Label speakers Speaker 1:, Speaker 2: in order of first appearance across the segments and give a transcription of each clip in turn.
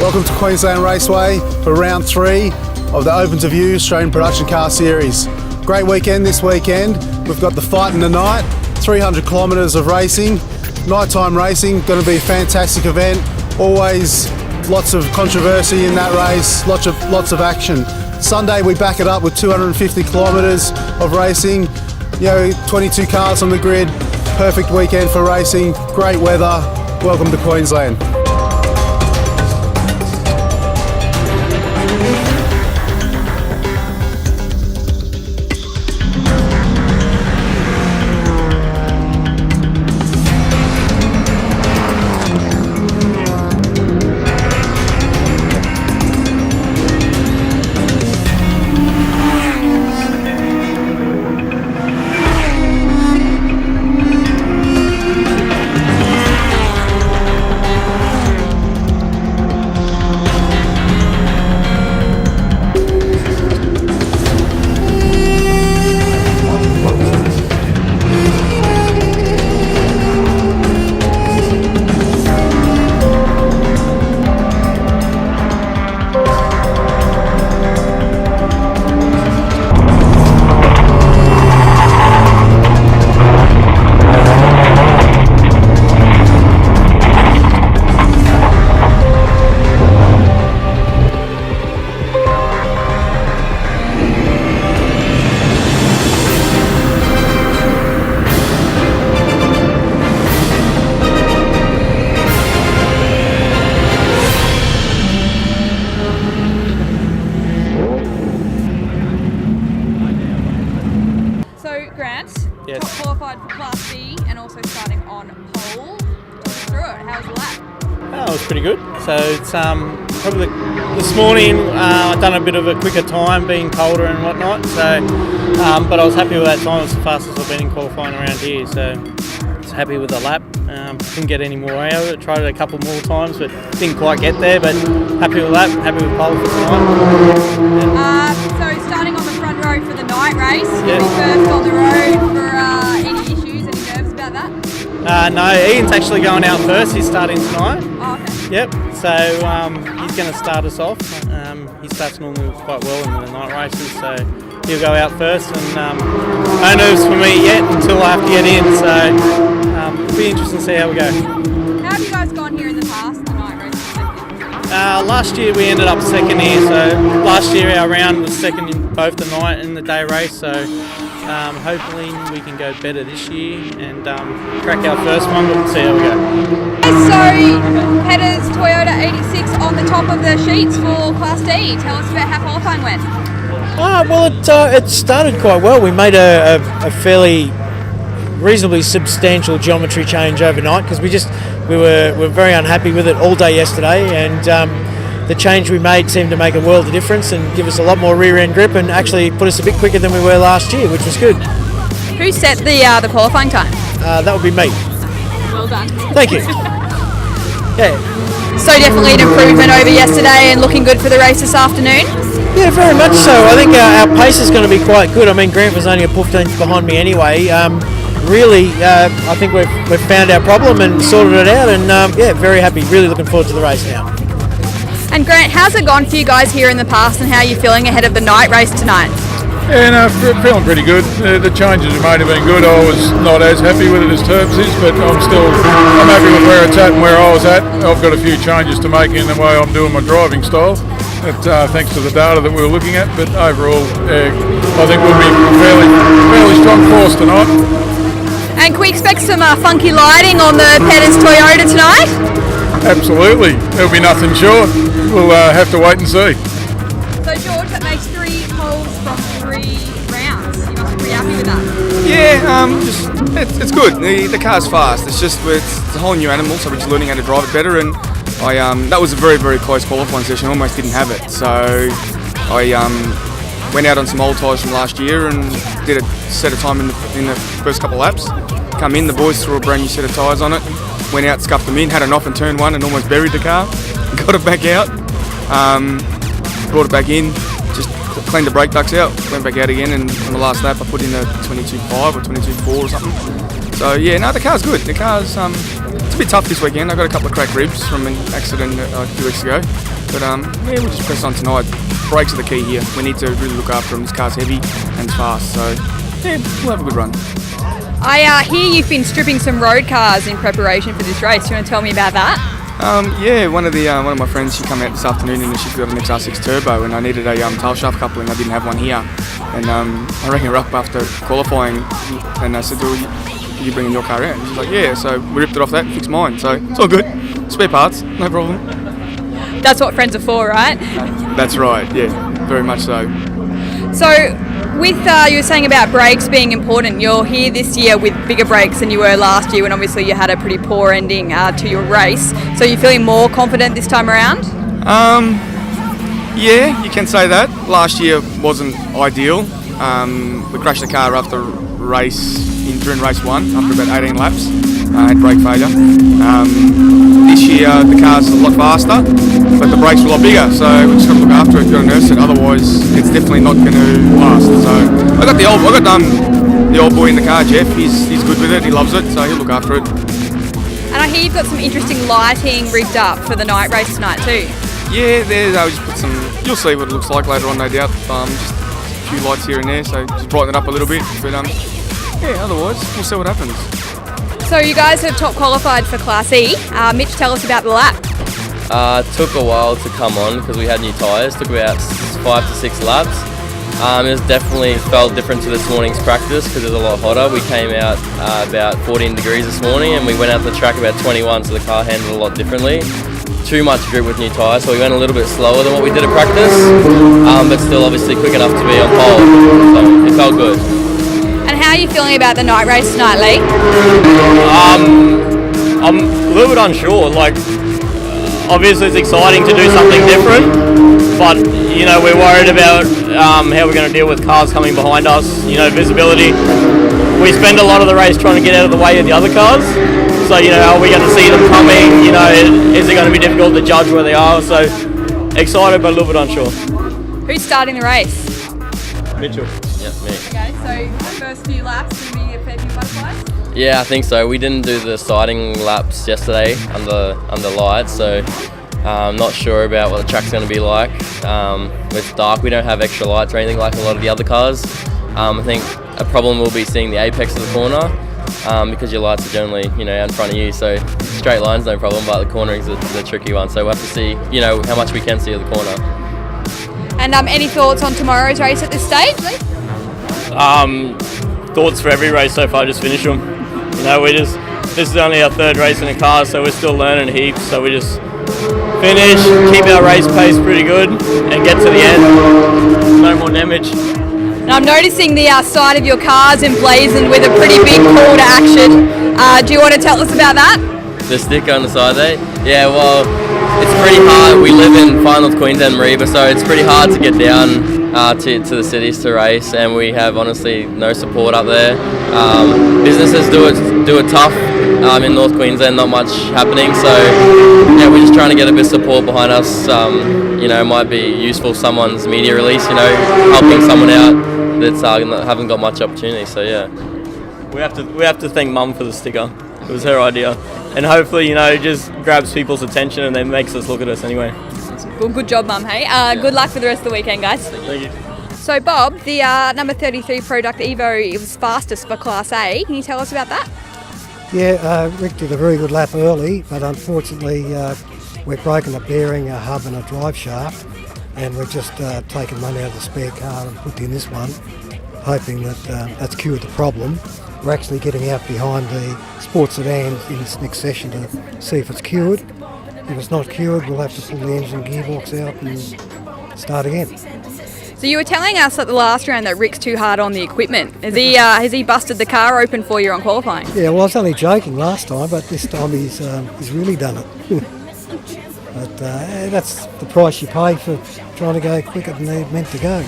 Speaker 1: Welcome to Queensland Raceway for round 3 of the Open2view Australian Production Car Series. Great weekend this weekend. We've got the fight in the night, 300 kilometres of racing, nighttime racing, going to be a fantastic event. Always lots of controversy in that race, lots of action. Sunday we back it up with 250 kilometres of racing, 22 cars on the grid, perfect weekend for racing, great weather. Welcome to Queensland.
Speaker 2: Yes. Top qualified for Class B and also starting on pole. Talk us through it. How was the lap?
Speaker 3: Oh, it was pretty good. So it's probably this morning I've done a bit of a quicker time, being colder and whatnot. So, but I was happy with that time. It's the fastest I've been in qualifying around here. So, I was happy with the lap. Couldn't get any more out of it. Tried it a couple more times, but didn't quite get there. But happy with that. Happy with pole for tonight.
Speaker 2: So starting on the front row for the night race.
Speaker 3: Yes.
Speaker 2: You'll be first on the road for any issues, any nerves about that?
Speaker 3: No, Ian's actually going out first. He's starting tonight.
Speaker 2: Oh, okay.
Speaker 3: Yep. So he's going to start us off. He starts normally quite well in the night races, so he'll go out first. And no nerves for me yet until I have to get in. So it'll be interesting to see how we go.
Speaker 2: How have you guys gone here in the past, the night races?
Speaker 3: Last year we ended up second here. So last year our round was second in both the night and the day race. So hopefully we can go better this year and crack our first one, but we'll see how we go.
Speaker 2: So Petta's Toyota 86 on the top of the sheets for Class D. Tell us about how qualifying went.
Speaker 4: Well, it started quite well. We made a fairly reasonably substantial geometry change overnight because we were very unhappy with it all day yesterday, and the change we made seemed to make a world of difference and give us a lot more rear end grip and actually put us a bit quicker than we were last year, which was good.
Speaker 2: Who set the qualifying time?
Speaker 4: That would be me.
Speaker 2: Well done.
Speaker 4: Thank you. Yeah.
Speaker 2: So definitely an improvement over yesterday and looking good for the race this afternoon?
Speaker 4: Yeah, very much so. I think our pace is going to be quite good. I mean, Grant was only a 15th behind me anyway. Really, I think we've found our problem and sorted it out, and very happy. Really looking forward to the race now.
Speaker 2: And Grant, how's it gone for you guys here in the past, and how are you feeling ahead of the night race tonight?
Speaker 5: Yeah, no, feeling pretty good. The changes we made have been good. I was not as happy with it as Terps is, but I'm happy with where it's at and where I was at. I've got a few changes to make in the way I'm doing my driving style, thanks to the data that we were looking at. But overall, I think we'll be fairly strong force tonight.
Speaker 2: And can we expect some funky lighting on the Petta's Toyota tonight?
Speaker 5: Absolutely. There'll be nothing short. We'll have to wait and see.
Speaker 2: So George, that makes 3 poles from 3 rounds. You must be pretty happy with that.
Speaker 6: Yeah, it's good. The car's fast. It's a whole new animal, so we're just learning how to drive it better. And that was a very, very close qualifying session. I almost didn't have it. So I went out on some old tyres from last year and did a set of time in the first couple of laps. Come in, the boys threw a brand new set of tyres on it. Went out, scuffed them in, had an off in turn 1 and almost buried the car. Got it back out, brought it back in, just cleaned the brake ducts out, went back out again, and on the last lap I put in a 22.5 or 22.4 or something. So yeah, no, the car's good. The car's it's a bit tough this weekend. I got a couple of cracked ribs from an accident a few weeks ago. But yeah, we'll just press on tonight. Brakes are the key here. We need to really look after them. This car's heavy and it's fast, so yeah, we'll have a good run.
Speaker 2: I hear you've been stripping some road cars in preparation for this race. Do you want to tell me about that?
Speaker 6: Yeah, one of my friends, she come out this afternoon and she's got an XR6 Turbo, and I needed a tail shaft coupling. I didn't have one here, and I rang her up after qualifying, and I said, "Well, you bringing your car out?" And she's like, "Yeah." So we ripped it off that and fixed mine. So it's all good. Spare parts, no problem.
Speaker 2: That's what friends are for, right?
Speaker 6: That's right. Yeah, very much so.
Speaker 2: So, with you were saying about brakes being important, you're here this year with bigger brakes than you were last year, when obviously you had a pretty poor ending to your race. So you're feeling more confident this time around?
Speaker 6: Yeah, you can say that. Last year wasn't ideal. We crashed the car after during race 1 after about 18 laps. Had brake failure. This year the car's a lot faster, but the brakes are a lot bigger, so we just got to look after it, got to nurse it, otherwise it's definitely not going to last. So I got the old boy in the car, Jeff. He's good with it, he loves it, so he'll look after it.
Speaker 2: And I hear you've got some interesting lighting rigged up for the night race tonight too.
Speaker 6: Yeah, I just put some, you'll see what it looks like later on, no doubt. Just a few lights here and there, so just brighten it up a little bit, but yeah, otherwise we'll see what happens.
Speaker 2: So you guys have top qualified for Class E. Mitch, tell us about the lap.
Speaker 7: Took a while to come on because we had new tyres. Took about 5 to 6 laps. It was definitely felt different to this morning's practice because it was a lot hotter. We came out about 14 degrees this morning, and we went out the track about 21, so the car handled a lot differently. Too much grip with new tyres, so we went a little bit slower than what we did at practice, but still obviously quick enough to be on pole. So it felt good.
Speaker 2: And how are you feeling about the night race tonight, Lee?
Speaker 3: I'm a little bit unsure. Obviously it's exciting to do something different, but we're worried about how we're going to deal with cars coming behind us. Visibility. We spend a lot of the race trying to get out of the way of the other cars. So are we going to see them coming? Is it going to be difficult to judge where they are? So excited, but a little bit unsure.
Speaker 2: Who's starting the race?
Speaker 3: Mitchell.
Speaker 7: Yeah, me.
Speaker 2: Okay, so first few laps, will be a fair few butterflies?
Speaker 7: Yeah, I think so. We didn't do the sighting laps yesterday under lights, so I'm not sure about what the track's going to be like. It's dark. We don't have extra lights or anything like a lot of the other cars. I think a problem will be seeing the apex of the corner because your lights are generally out in front of you. So straight lines no problem, but the cornering is the tricky one. So we'll have to see how much we can see of the corner.
Speaker 2: And any thoughts on tomorrow's race at this stage, Lee?
Speaker 3: Thoughts for every race so far, just finish them. This is only our 3rd race in a car, so we're still learning heaps. So we just finish, keep our race pace pretty good, and get to the end. No more damage.
Speaker 2: Now I'm noticing the side of your car's emblazoned with a pretty big call to action. Do you want to tell us about that?
Speaker 7: The sticker on the side there? Yeah, well, it's pretty hard. We live in far north Queensland, Mareeba, so it's pretty hard to get down to the cities to race, and we have honestly no support up there. Businesses do it tough in North Queensland, not much happening, so yeah, we're just trying to get a bit of support behind us. It might be useful someone's media release, helping someone out that's haven't got much opportunity. So yeah,
Speaker 3: we have to thank Mum for the sticker. It was her idea, and hopefully just grabs people's attention and then makes us look at us anyway.
Speaker 2: Well, good job, Mum. Hey, good luck for the rest of the weekend, guys.
Speaker 3: Thank you.
Speaker 2: So, Bob, the number 33 Product Evo, it was fastest for Class A. Can you tell us about that?
Speaker 8: Yeah, Rick did a very good lap early, but unfortunately we've broken a bearing, a hub and a drive shaft, and we've just taken one out of the spare car and put in this one, hoping that that's cured the problem. We're actually getting out behind the sports sedan in this next session to see if it's cured. If it's not cured, we'll have to pull the engine gearbox out and start again.
Speaker 2: So you were telling us at the last round that Rick's too hard on the equipment. Has he busted the car open for you on qualifying?
Speaker 8: Yeah, well, I was only joking last time, but this time he's really done it. But that's the price you pay for trying to go quicker than they're meant to go,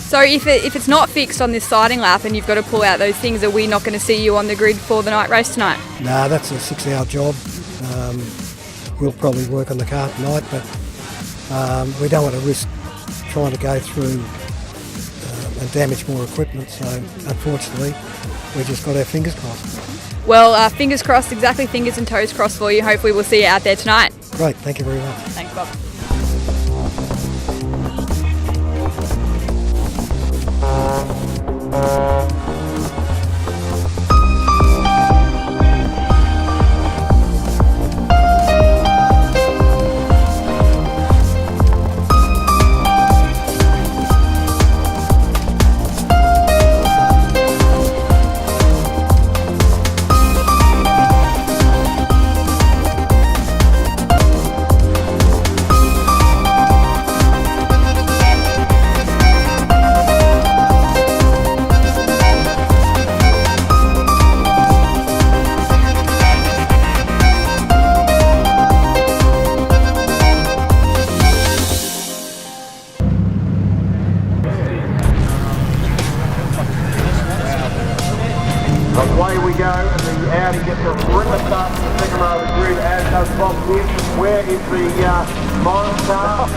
Speaker 2: So if it's not fixed on this siding lap and you've got to pull out those things, are we not going to see you on the grid for the night race tonight?
Speaker 8: Nah, that's a 6-hour job. We'll probably work on the car tonight, but we don't want to risk trying to go through and damage more equipment, so unfortunately we just got our fingers crossed.
Speaker 2: Well, fingers crossed, exactly fingers and toes crossed for you. Hopefully we'll see you out there tonight.
Speaker 8: Great, thank you very much.
Speaker 2: Thanks, Bob.
Speaker 9: Away we go, and the Audi gets a ripper start from the second row of the grid, as does Bob Pearson. Where is the Morris car?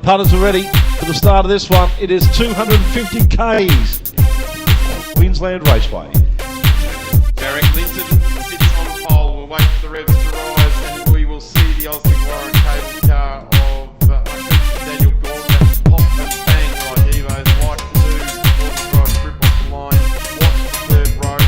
Speaker 10: Punters are ready for the start of this one. It is 250 Ks. Queensland Raceway.
Speaker 11: Derek Linton sits on pole. We'll wait for the revs to rise, and we will see the Austin Warren cable car of Daniel Gordon pop and bang like Evo's like to do. Gordon grip off the line. Watch the third row.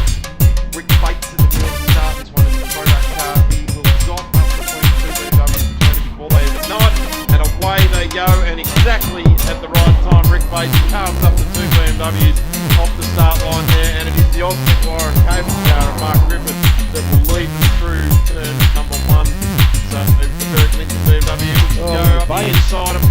Speaker 11: Rick Bates at the wheel to start. This one is the product car. He will drop up between two BMWs before they ignite, and away they go. And exactly at the right time, Rick Bates carves up the two BMWs off the start line there, and it is the Austin Warren cable car of Mark Griffith that will lead them through turn number one. So the Derek Linton BMW will go up the inside of